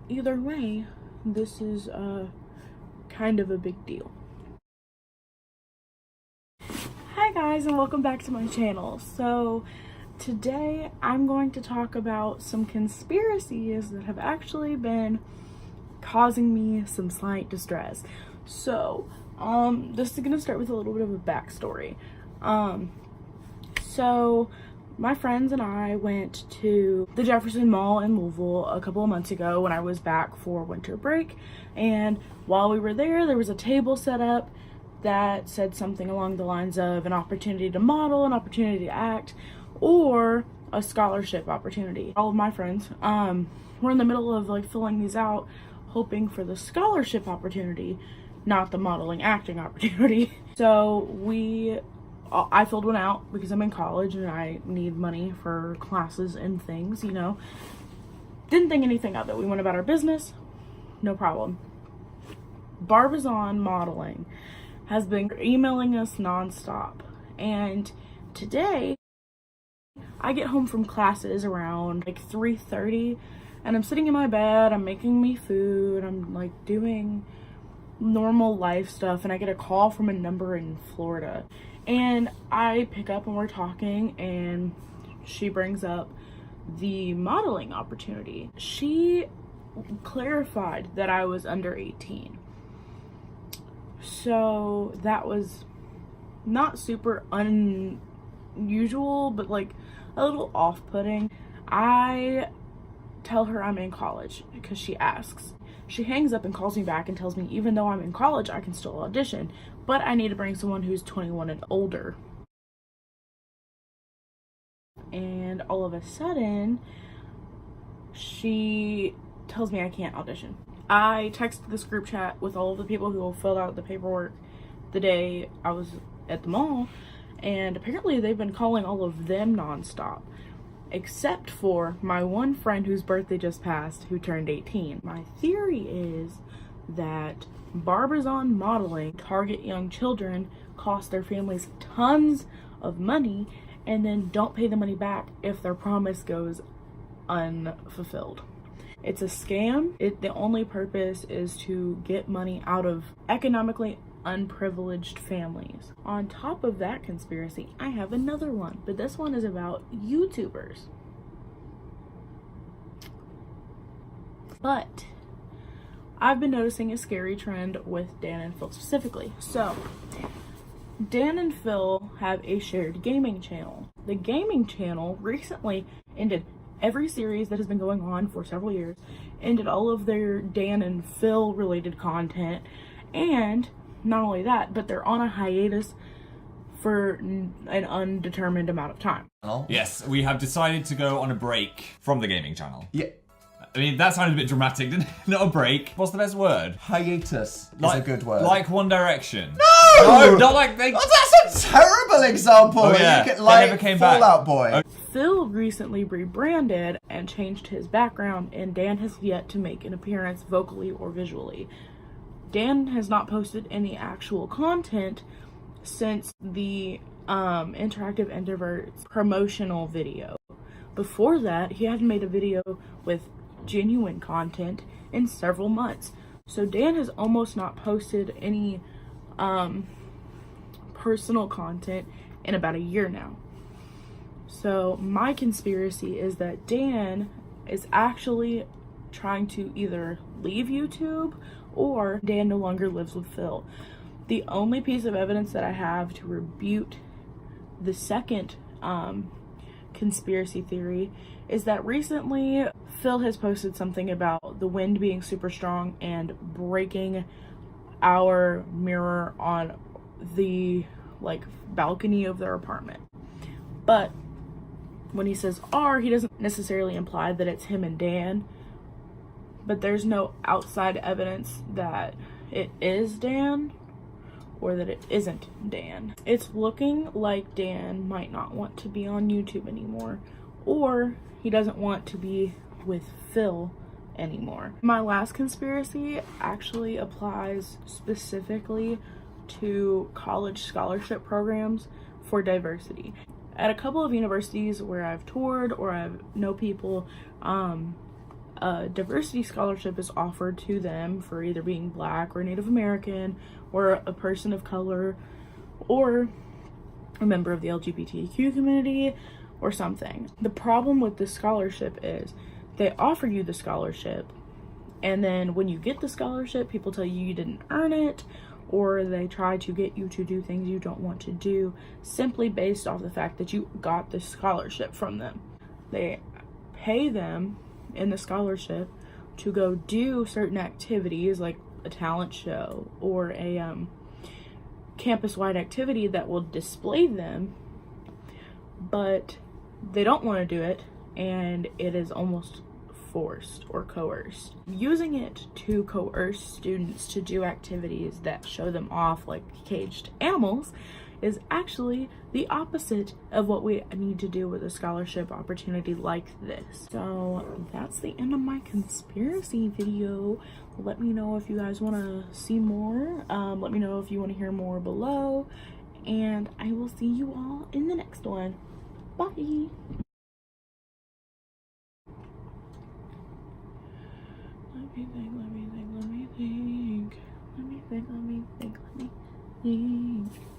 either way, this is kind of a big deal. Hi guys, and welcome back to my channel. So today I'm going to talk about some conspiracies that have actually been causing me some slight distress. So this is gonna start with a little bit of a backstory. So my friends and I went to the Jefferson Mall in Louisville a couple of months ago when I was back for winter break, and while we were there was a table set up that said something along the lines of an opportunity to model, an opportunity to act, or a scholarship opportunity. All of my friends were in the middle of like filling these out, hoping for the scholarship opportunity, not the modeling acting opportunity. So I filled one out because I'm in college and I need money for classes and things, you know. Didn't think anything of it. We went about our business, no problem. Barbizon Modeling has been emailing us nonstop, and today I get home from classes around like 3:30, and I'm sitting in my bed, I'm making me food, I'm like doing normal life stuff, and I get a call from a number in Florida, and I pick up and we're talking, and she brings up the modeling opportunity. She clarified that I was under 18. So that was not super unusual, but like a little off-putting. I tell her I'm in college because she asks. She hangs up and calls me back and tells me even though I'm in college, I can still audition, but I need to bring someone who's 21 and older. And all of a sudden, she tells me I can't audition. I texted this group chat with all of the people who filled out the paperwork the day I was at the mall, and apparently they've been calling all of them nonstop, except for my one friend whose birthday just passed, who turned 18. My theory is that Barbizon Modeling target young children, cost their families tons of money, and then don't pay the money back if their promise goes unfulfilled. It's a scam. The only purpose is to get money out of economically unprivileged families. On top of that conspiracy, I have another one, but this one is about YouTubers. But I've been noticing a scary trend with Dan and Phil specifically. So Dan and Phil have a shared gaming channel. The gaming channel recently ended every series that has been going on for several years, ended all of their Dan and Phil related content, and not only that, but they're on a hiatus for an undetermined amount of time. Yes, we have decided to go on a break from the gaming channel. Yeah. I mean, that sounded a bit dramatic, didn't it? Not a break. What's the best word? Hiatus is a good word. Like One Direction. No! Not like they... Oh, that's a terrible example. Oh, yeah. You get, They like, never came Fall back. Out Boy. Phil recently rebranded and changed his background, and Dan has yet to make an appearance vocally or visually. Dan has not posted any actual content since the Interactive Introverts promotional video. Before that, he hadn't made a video with genuine content in several months. So Dan has almost not posted any personal content in about a year now. So my conspiracy is that Dan is actually trying to either leave YouTube or Dan no longer lives with Phil. The only piece of evidence that I have to refute the second conspiracy theory is that recently Phil has posted something about the wind being super strong and breaking our mirror on the like balcony of their apartment. But when he says "our," he doesn't necessarily imply that it's him and Dan, but there's no outside evidence that it is Dan or that it isn't Dan. It's looking like Dan might not want to be on YouTube anymore, or he doesn't want to be with Phil anymore. My last conspiracy actually applies specifically to college scholarship programs for diversity. At a couple of universities where I've toured or I know people, a diversity scholarship is offered to them for either being Black or Native American or a person of color or a member of the LGBTQ community or something. The problem with this scholarship is they offer you the scholarship, and then when you get the scholarship, people tell you you didn't earn it, or they try to get you to do things you don't want to do simply based off the fact that you got the scholarship from them. They pay them in the scholarship to go do certain activities like a talent show or a campus-wide activity that will display them, but they don't want to do it, and it is almost forced or coerced. Using it to coerce students to do activities that show them off like caged animals is actually the opposite of what we need to do with a scholarship opportunity like this. So that's the end of my conspiracy video. Let me know if you guys want to see more. Let me know if you want to hear more below, and I will see you all in the next one. Bye. Let me think, let me think, let me think. Let me think, let me think, let me think.